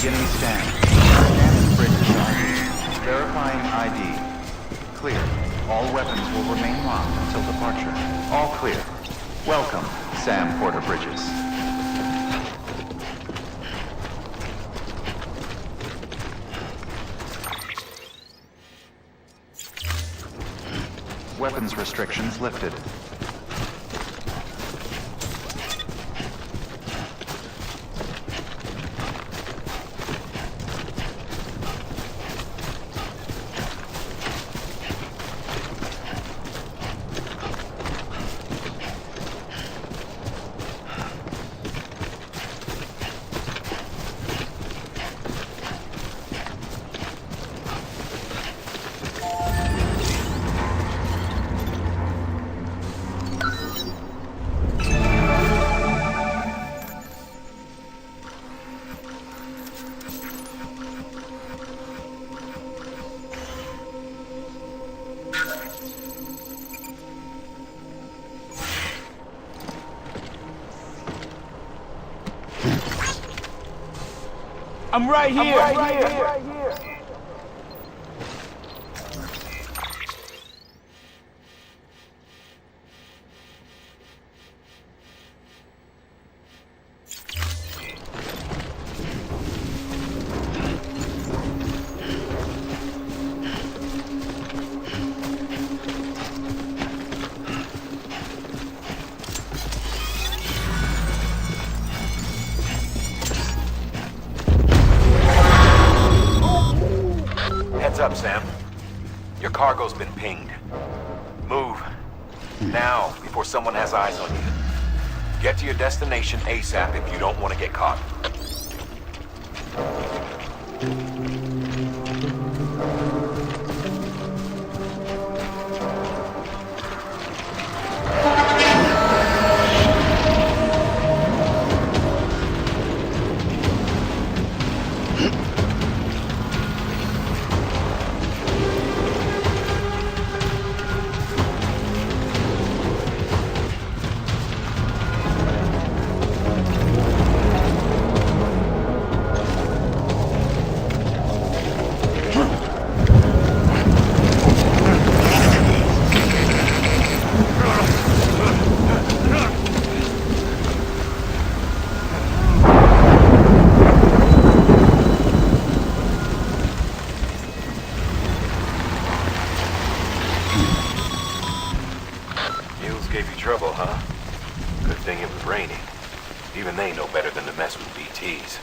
Beginning scan. Scanning bridges ID. Verifying ID. Clear. All weapons will remain locked until departure. All clear. Welcome, Sam Porter Bridges. Weapons restrictions lifted. I'm right here. Heads up, Sam. Your cargo's been pinged. Move. Now, before someone has eyes on you. Get to your destination ASAP if you don't want to get caught. Gave you trouble, huh? Good thing it was raining. Even they know better than to mess with BTs.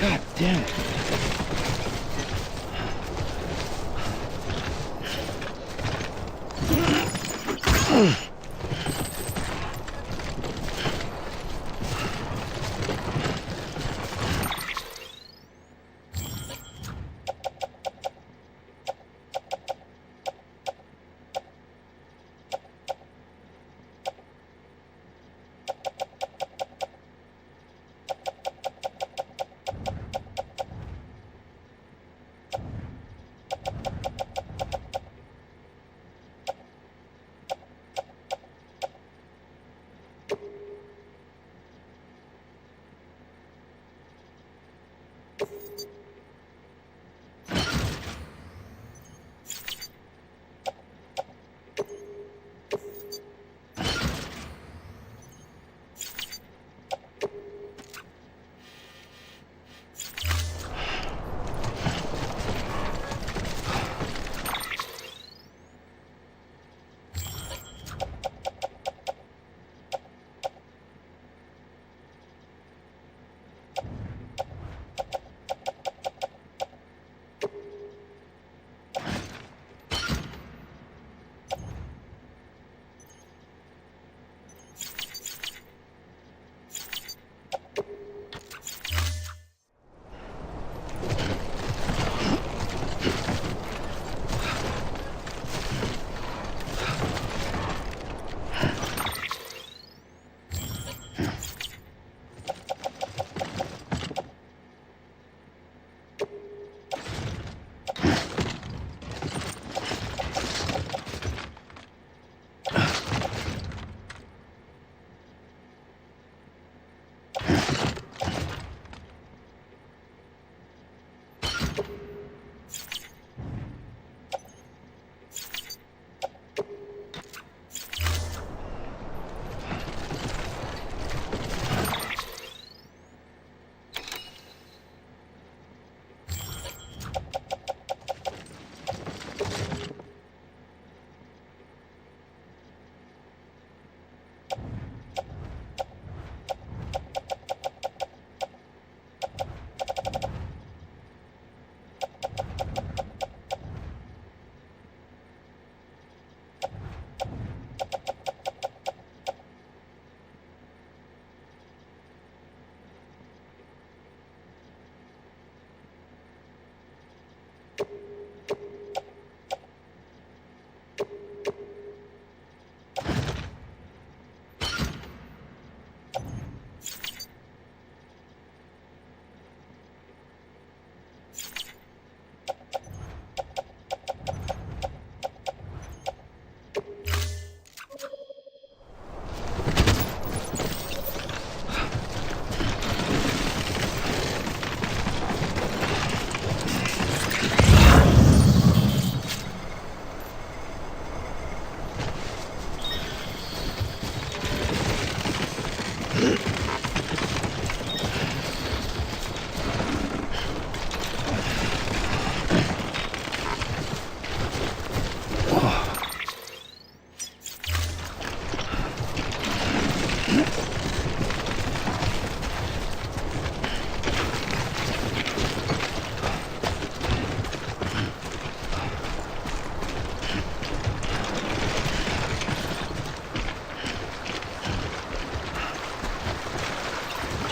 God damn it.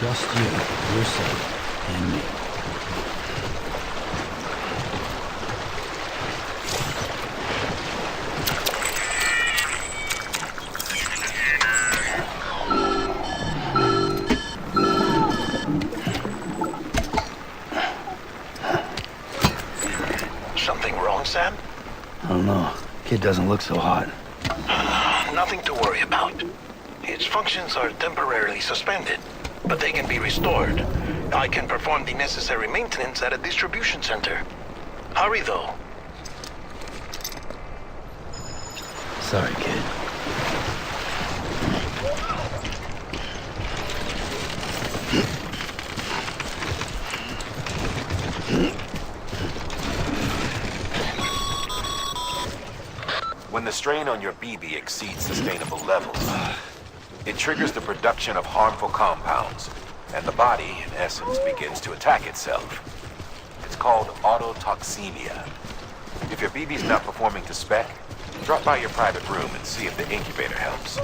Just you, yourself, and me. Something wrong, Sam? I don't know. Kid doesn't look so hot. Nothing to worry about. Its functions are temporarily suspended, but they can be restored. I can perform the necessary maintenance at a distribution center. Hurry, though. Sorry, kid. When the strain on your BB exceeds sustainable levels, it triggers the production of harmful compounds, and the body, in essence, begins to attack itself. It's called autotoxemia. If your BB's not performing to spec, drop by your private room and see if the incubator helps.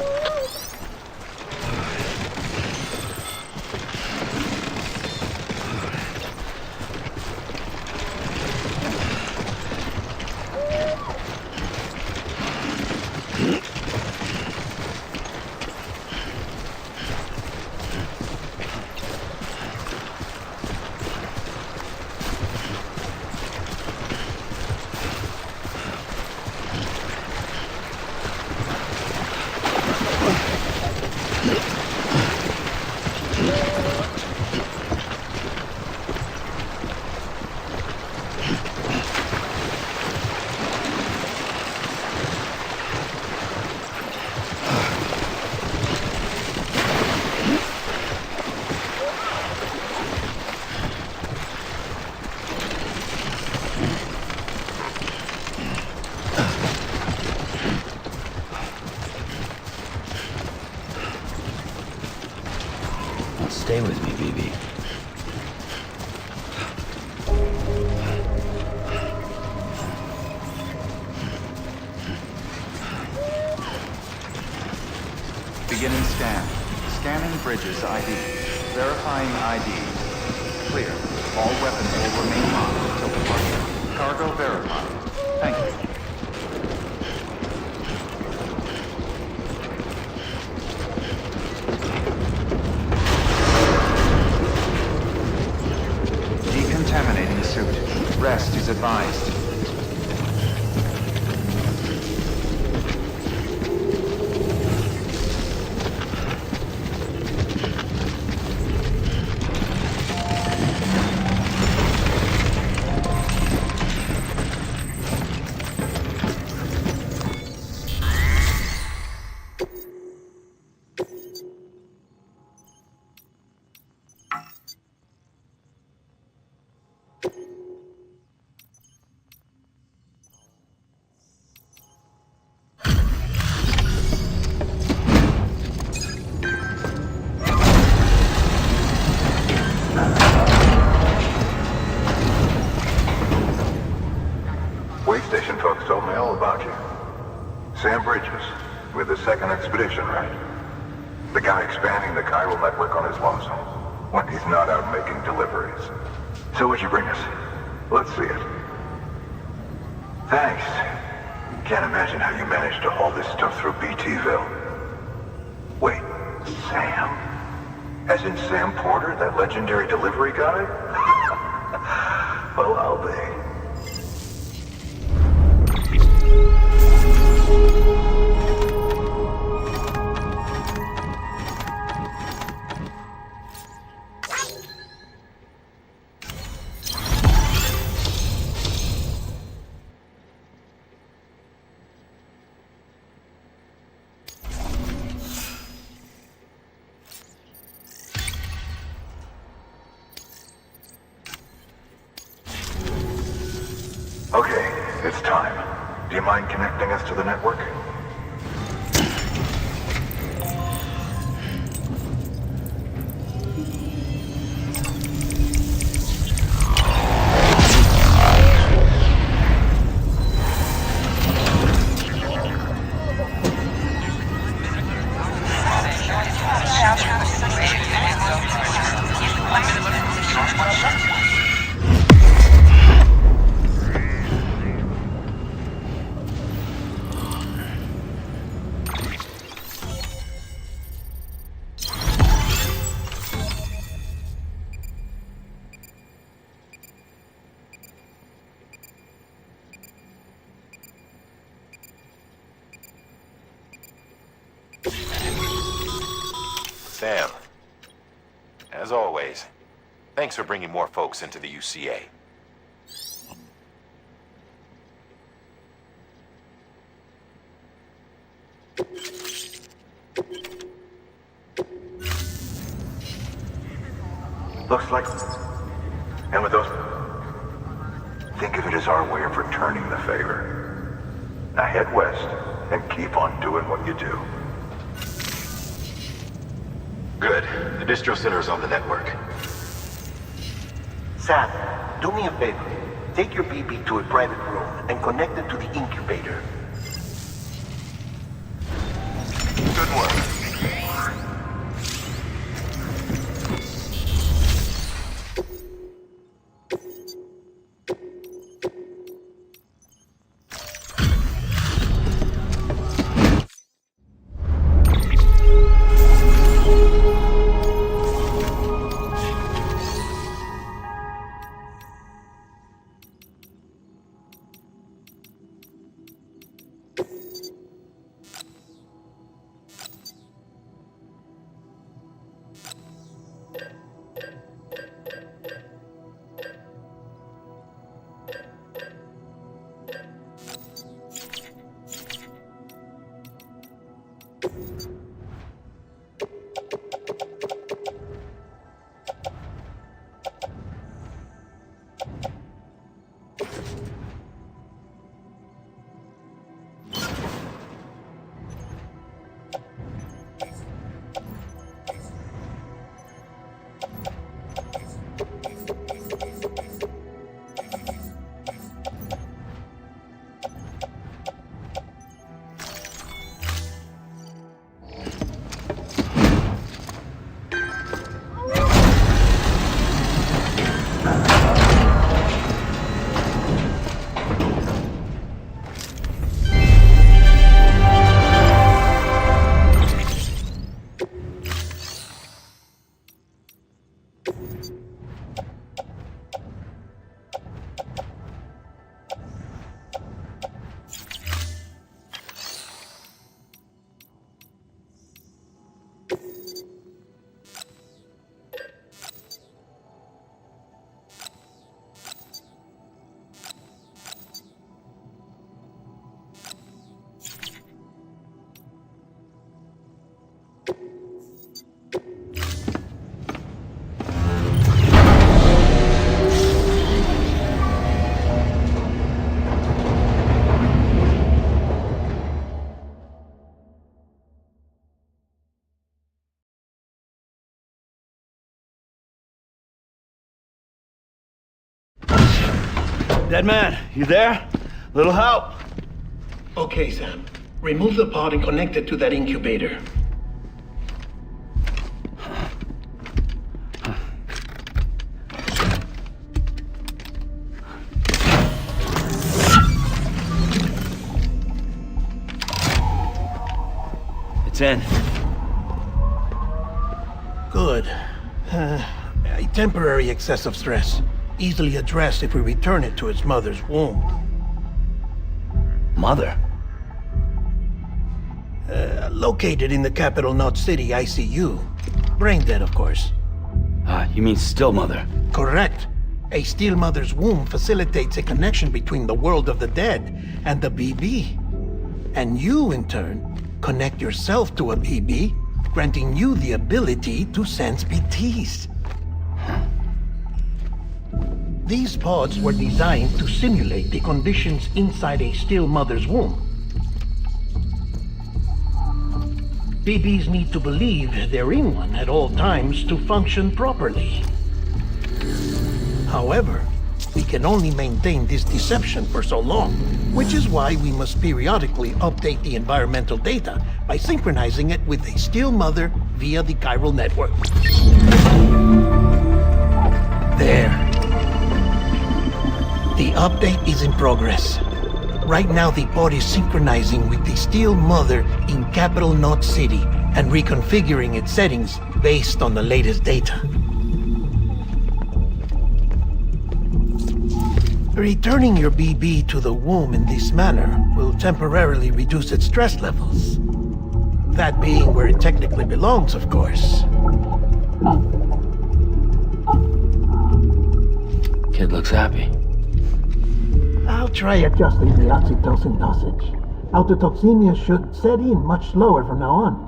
Stay with me, BB. Beginning scan. Scanning bridges ID. Verifying ID. Clear. All weapons will remain locked until departure. Cargo verified. Thank you. Decontaminating suit. Rest is advised. Way station folks told me all about you. Sam Bridges, with the second expedition, right? The guy expanding the chiral network on his lonesome, when he's not out making deliveries. So what'd you bring us? Let's see it. Thanks. Can't imagine how you managed to haul this stuff through BTville. Wait, Sam? As in Sam Porter, that legendary delivery guy? Well, I'll be. Okay, it's time. Do you mind connecting us to the network? Sam, as always, thanks for bringing more folks into the UCA. Looks like... And with those... Think of it as our way of returning the favor. Now head west and keep on doing what you do. Good. The distro center is on the network. Sam, do me a favor. Take your BB to a private room and connect it to the incubator. Good work. Dead man, you there? Little help? Okay, Sam. Remove the pod and connect it to that incubator. It's in. Good. A temporary excess of stress. Easily addressed if we return it to its mother's womb. Mother? Located in the capital Knot City ICU. Brain dead, of course. You mean still mother? Correct. A still mother's womb facilitates a connection between the world of the dead and the BB. And you, in turn, connect yourself to a BB, granting you the ability to sense BTs. These pods were designed to simulate the conditions inside a still mother's womb. BBs need to believe they're in one at all times to function properly. However, we can only maintain this deception for so long, which is why we must periodically update the environmental data by synchronizing it with a still mother via the chiral network. There. The update is in progress. Right now, the pod is synchronizing with the still mother in capital Knot City and reconfiguring its settings based on the latest data. Returning your BB to the womb in this manner will temporarily reduce its stress levels. That being where it technically belongs, of course. Kid looks happy. I'll try adjusting the oxytocin dosage. Autotoxemia should set in much slower from now on.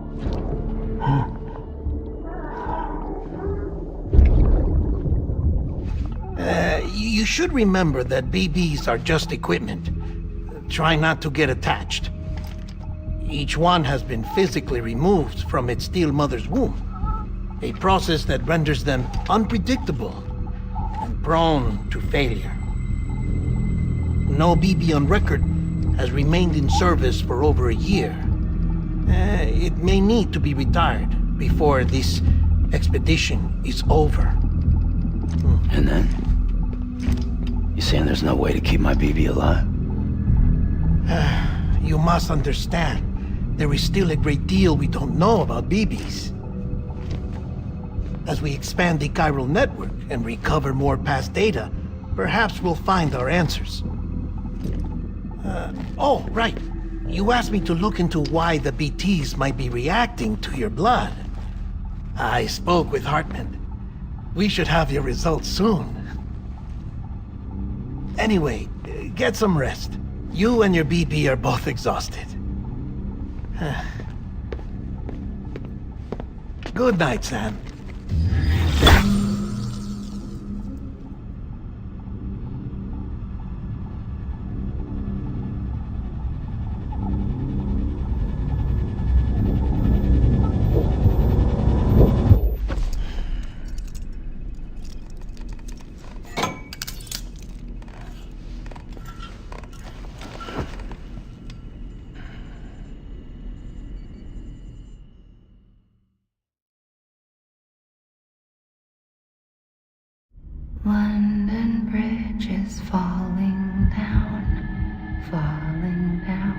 You should remember that BBs are just equipment. Try not to get attached. Each one has been physically removed from its steel mother's womb. A process that renders them unpredictable and prone to failure. No BB on record has remained in service for over a year. It may need to be retired before this expedition is over. And then? You saying there's no way to keep my BB alive? You must understand, there is still a great deal we don't know about BBs. As we expand the chiral network and recover more past data, perhaps we'll find our answers. Oh, right. You asked me to look into why the BTs might be reacting to your blood. I spoke with Hartman. We should have your results soon. Anyway, get some rest. You and your BB are both exhausted. Good night, Sam. London Bridge is falling down, falling down,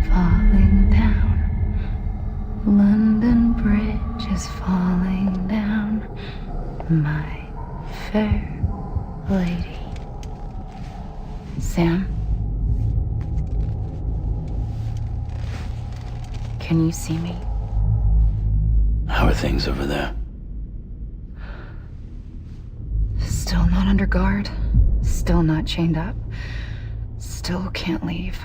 falling down. London Bridge is falling down, my fair lady. Sam? Can you see me? How are things over there? Still not under guard, still not chained up, still can't leave.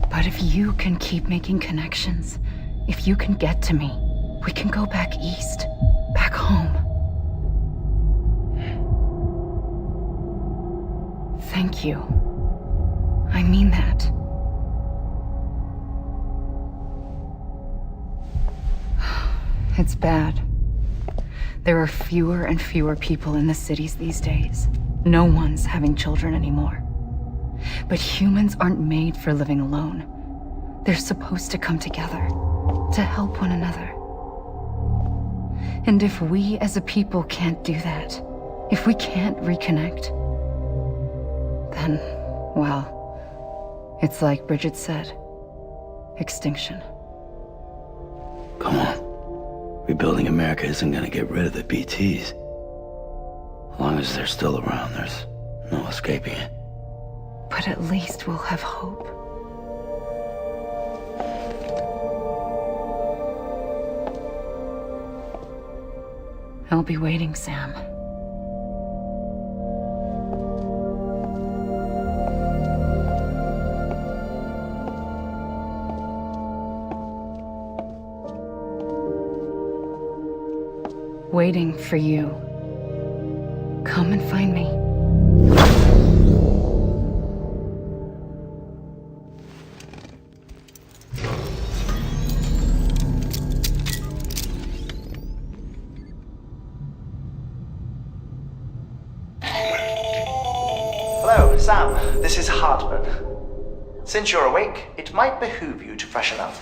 But if you can keep making connections, if you can get to me, we can go back east, back home. Thank you. I mean that. It's bad. There are fewer and fewer people in the cities these days. No one's having children anymore. But humans aren't made for living alone. They're supposed to come together, to help one another. And if we as a people can't do that, if we can't reconnect, then, well, it's like Bridget said, extinction. Come on. Rebuilding America isn't gonna get rid of the BTs. As long as they're still around, there's no escaping it. But at least we'll have hope. I'll be waiting, Sam. Waiting for you. Come and find me. Hello, Sam. This is Hartman. Since you're awake, it might behoove you to freshen up.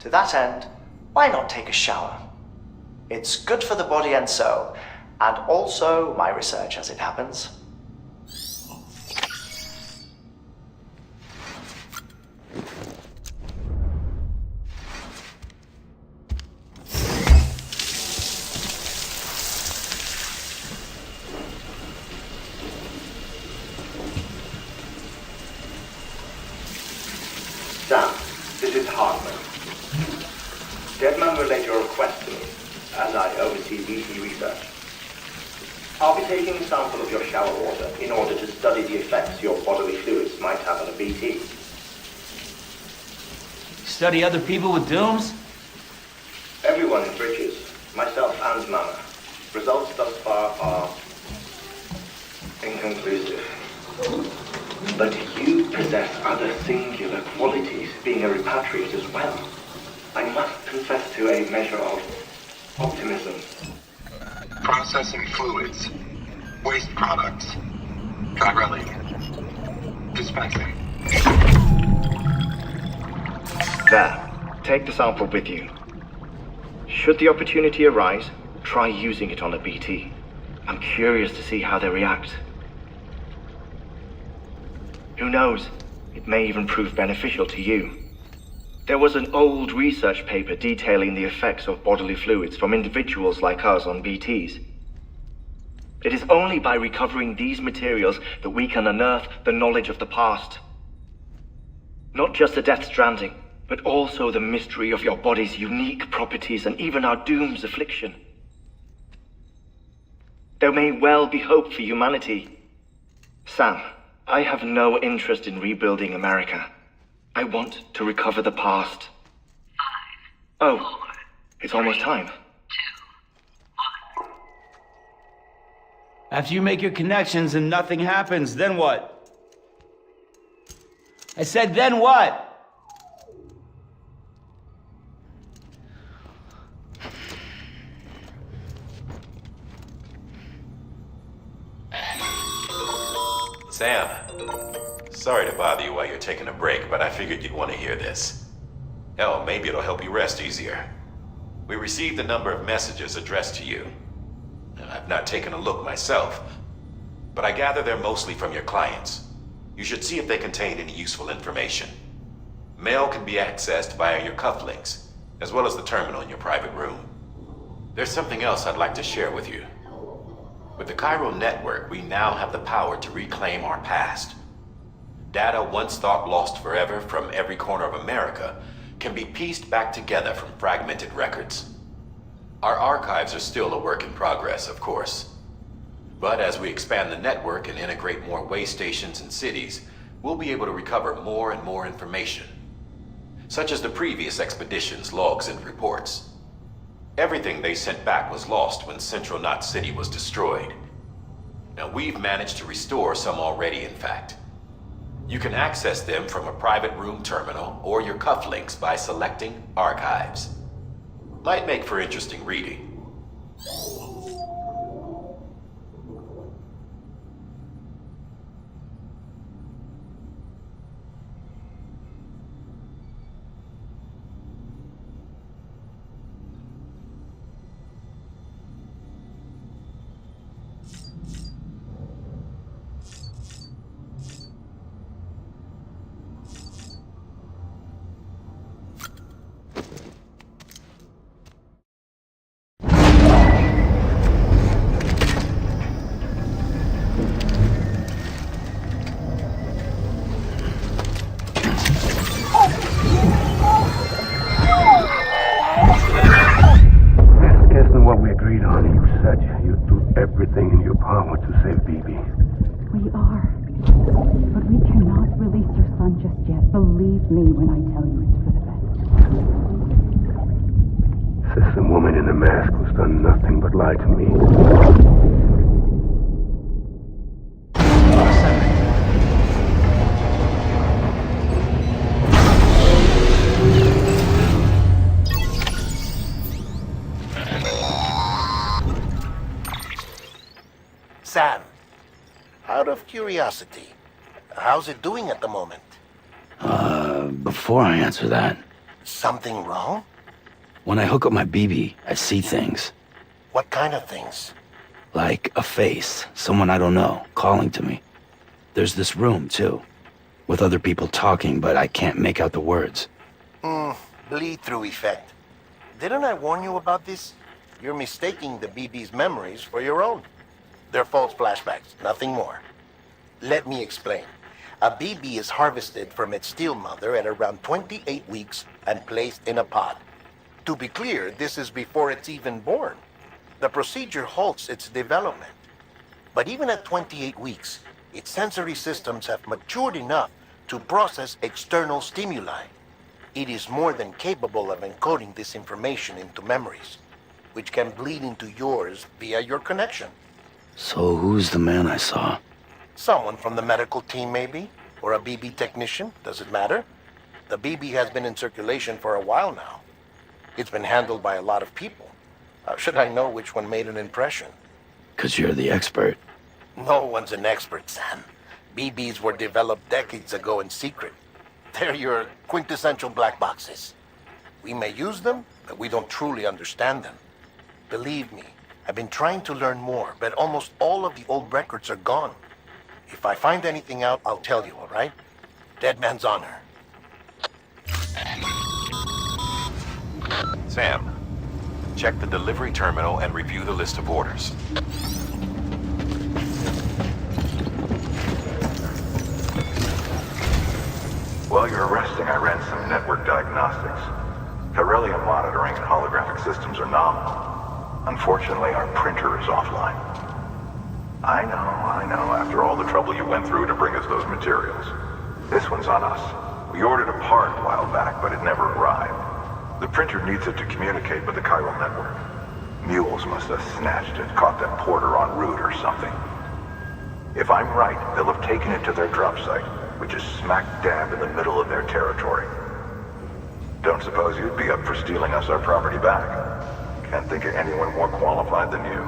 To that end, why not take a shower? It's good for the body and soul, and also my research as it happens. Sam, Jetman relayed your request to me, as I oversee BT research. I'll be taking a sample of your shower water in order to study the effects your bodily fluids might have on a BT. Study other people with dooms? Everyone in Bridges, myself and Mama. Results thus far are inconclusive. But you possess other singular qualities, being a repatriate as well. I must confess to a measure of optimism. Processing fluids. Waste products. Chirelli. Dispensing. There. Take the sample with you. Should the opportunity arise, try using it on a BT. I'm curious to see how they react. Who knows? It may even prove beneficial to you. There was an old research paper detailing the effects of bodily fluids from individuals like us on BTs. It is only by recovering these materials that we can unearth the knowledge of the past. Not just the Death Stranding, but also the mystery of your body's unique properties and even our doom's affliction. There may well be hope for humanity. Sam, I have no interest in rebuilding America. I want to recover the past. 5, 4, it's almost time. 2, 1. After you make your connections and nothing happens, then what? I said, then what? Sam, sorry to bother you while you're taking a break, but I figured you'd want to hear this. Hell, maybe it'll help you rest easier. We received a number of messages addressed to you. I've not taken a look myself, but I gather they're mostly from your clients. You should see if they contain any useful information. Mail can be accessed via your cufflinks, as well as the terminal in your private room. There's something else I'd like to share with you. With the Cairo network, we now have the power to reclaim our past. Data once thought lost forever from every corner of America can be pieced back together from fragmented records. Our archives are still a work in progress, of course. But as we expand the network and integrate more way stations and cities, we'll be able to recover more and more information, such as the previous expedition's logs and reports. Everything they sent back was lost when Central Knot City was destroyed. Now we've managed to restore some already, in fact. You can access them from a private room terminal or your cufflinks by selecting Archives. Might make for interesting reading. Everything in your power to save BB. We are. But we cannot release your son just yet. Believe me when I tell you it's for the best. Says the woman in the mask who's done nothing but lie to me. Sam, out of curiosity, how's it doing at the moment? Before I answer that, Something wrong? when I hook up my BB, I see things. What kind of things? Like a face, someone I don't know, calling to me. There's this room, too, with other people talking, but I can't make out the words. Bleed-through effect. Didn't I warn you about this? You're mistaking the BB's memories for your own. They're false flashbacks, nothing more. Let me explain. A BB is harvested from its steel mother at around 28 weeks and placed in a pod. To be clear, this is before it's even born. The procedure halts its development. But even at 28 weeks, its sensory systems have matured enough to process external stimuli. It is more than capable of encoding this information into memories, which can bleed into yours via your connection. So who's the man I saw? Someone from the medical team, maybe? Or a BB technician? Does it matter? The BB has been in circulation for a while now. It's been handled by a lot of people. How should I know which one made an impression? 'Cause you're the expert. No one's an expert, Sam. BBs were developed decades ago in secret. They're your quintessential black boxes. We may use them, but we don't truly understand them. Believe me, I've been trying to learn more, but almost all of the old records are gone. If I find anything out, I'll tell you, all right? Dead man's honor. Sam, check the delivery terminal and review the list of orders. While you're resting, I ran some network diagnostics. Beryllium monitoring and holographic systems are nominal. Unfortunately, our printer is offline. I know, after all the trouble you went through to bring us those materials. This one's on us. We ordered a part a while back, but it never arrived. The printer needs it to communicate with the chiral network. Mules must have snatched it, caught that porter en route or something. If I'm right, they'll have taken it to their drop site, which is smack dab in the middle of their territory. Don't suppose you'd be up for stealing us our property back? Can't think of anyone more qualified than you.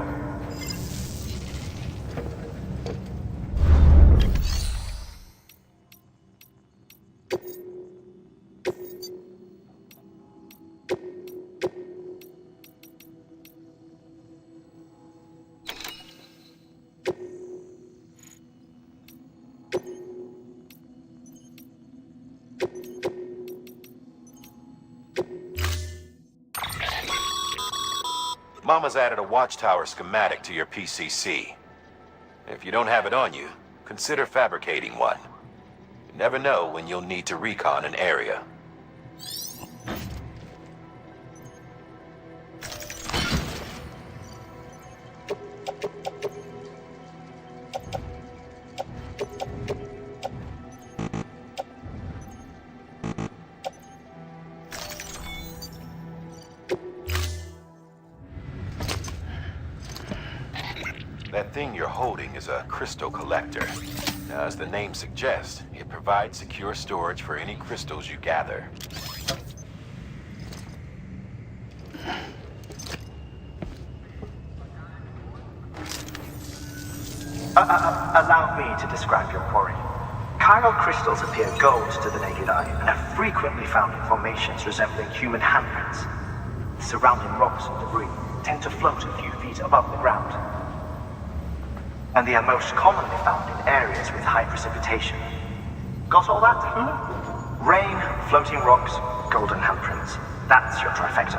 Mama's added a watchtower schematic to your PCC. If you don't have it on you, consider fabricating one. You never know when you'll need to recon an area. That thing you're holding is a crystal collector. Now, as the name suggests, it provides secure storage for any crystals you gather. Allow me to describe your quarry. Chiral crystals appear gold to the naked eye and are frequently found in formations resembling human handprints. The surrounding rocks and debris tend to float a few feet above the ground. And they are most commonly found in areas with high precipitation. Got all that? Rain, floating rocks, golden handprints. That's your trifecta.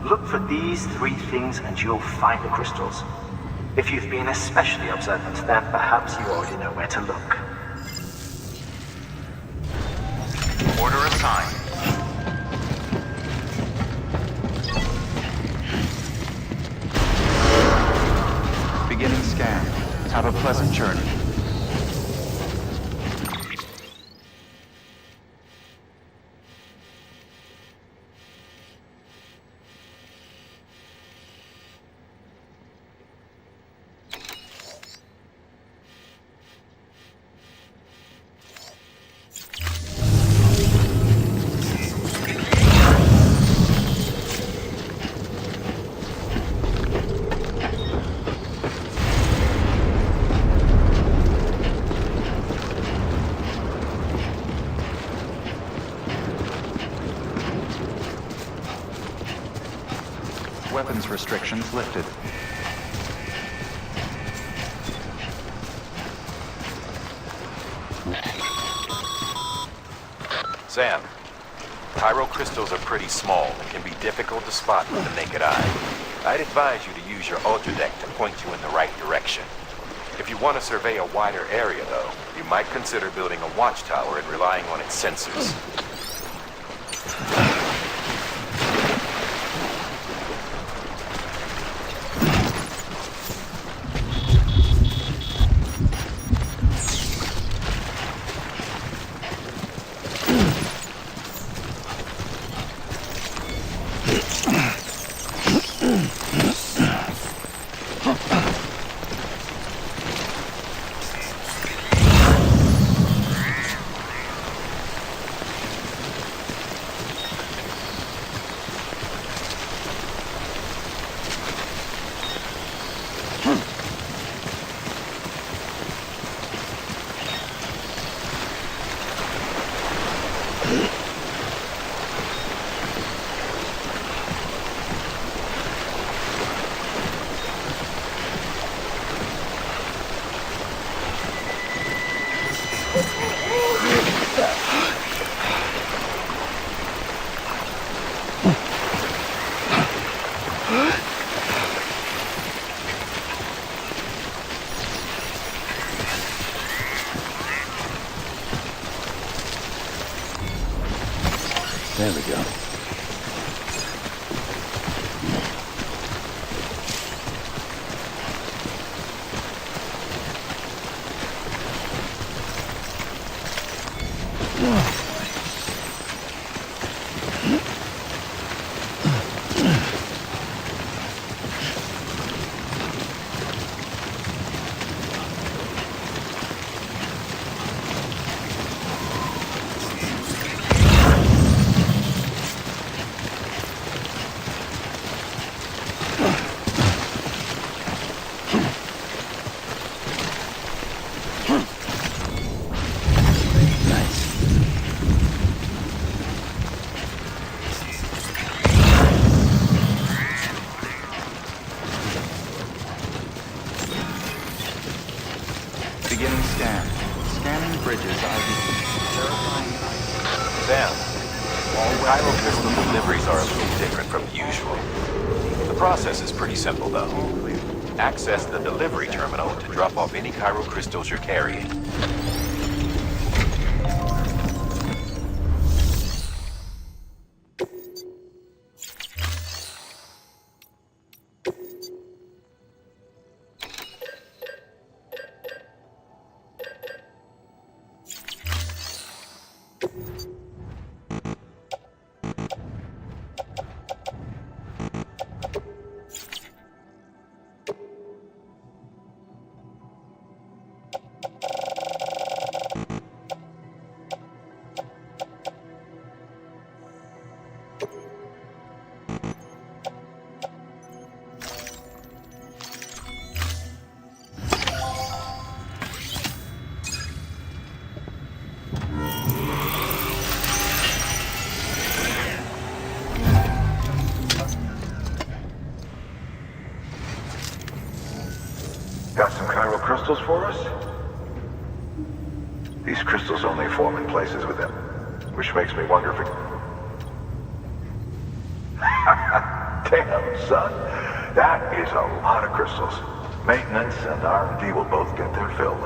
Look for these three things and you'll find the crystals. If you've been especially observant, then perhaps you already know where to look. Order assigned. Beginning scan. Have a pleasant journey. Weapons restrictions lifted. Sam, chiral crystals are pretty small and can be difficult to spot with the naked eye. I'd advise you to use your ultradeck to point you in the right direction. If you want to survey a wider area, though, you might consider building a watchtower and relying on its sensors. There we go. Beginning scan. Scanning bridges ID. Verifying ID. Sam, all Cairo crystal deliveries are a little different from usual. The process is pretty simple, though. Access the delivery terminal to drop off any Cairo crystals you're carrying. Got some chiral crystals for us? These crystals only form in places with them, which makes me wonder if it... Damn, son. That is a lot of crystals. Maintenance and R&D will both get their fill.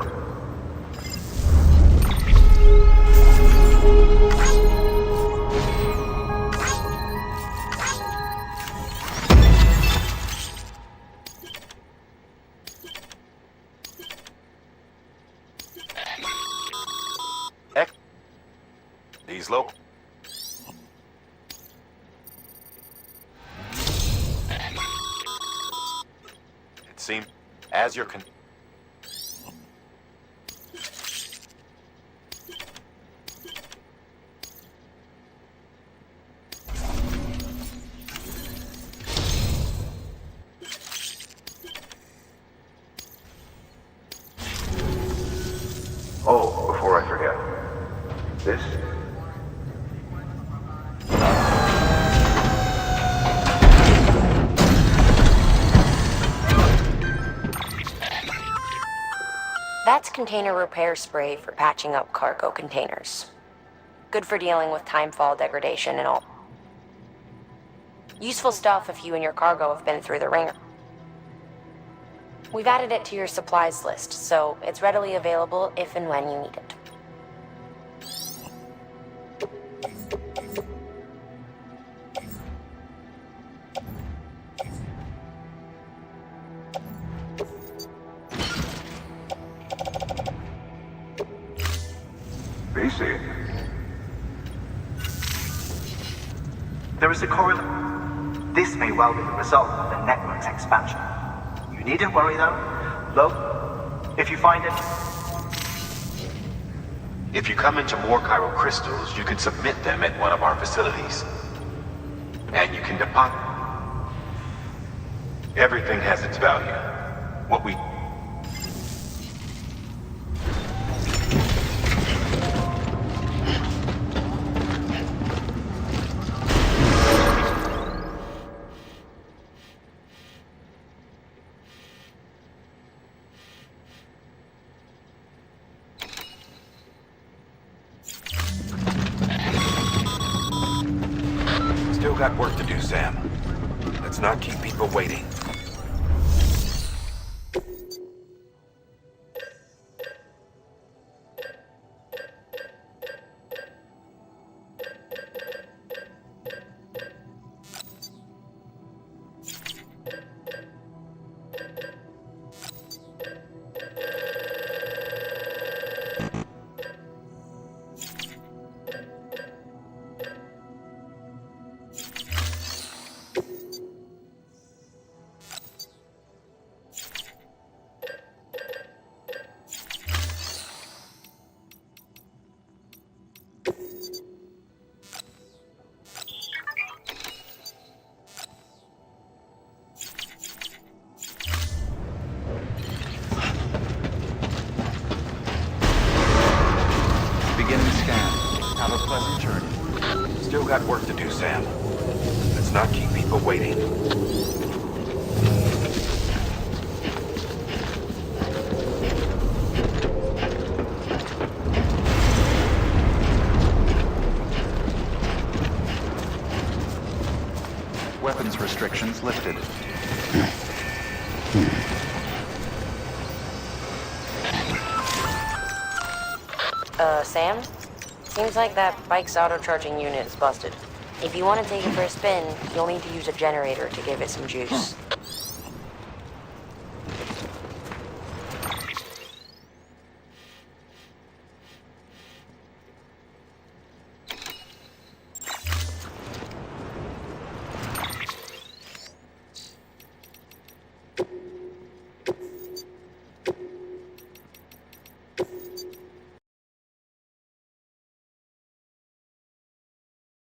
These local. It seems as you're Oh, before I forget. This... That's container repair spray for patching up cargo containers. Good for dealing with timefall degradation and all. Useful stuff if you and your cargo have been through the ringer. We've added it to your supplies list, so it's readily available if and when you need it. There is a correlation. This may well be the result of the network's expansion. You needn't worry though. Look, if you find it, If you come into more chiral crystals, you can submit them at one of our facilities. And you can deposit. Everything has its value. What we... Still got work to do, Sam. Let's not keep people waiting. Beginning scan. Have a pleasant journey. Still got work to do, Sam. Let's not keep people waiting. Weapons restrictions lifted. Sam? Seems like that bike's auto-charging unit is busted. If you want to take it for a spin, you'll need to use a generator to give it some juice.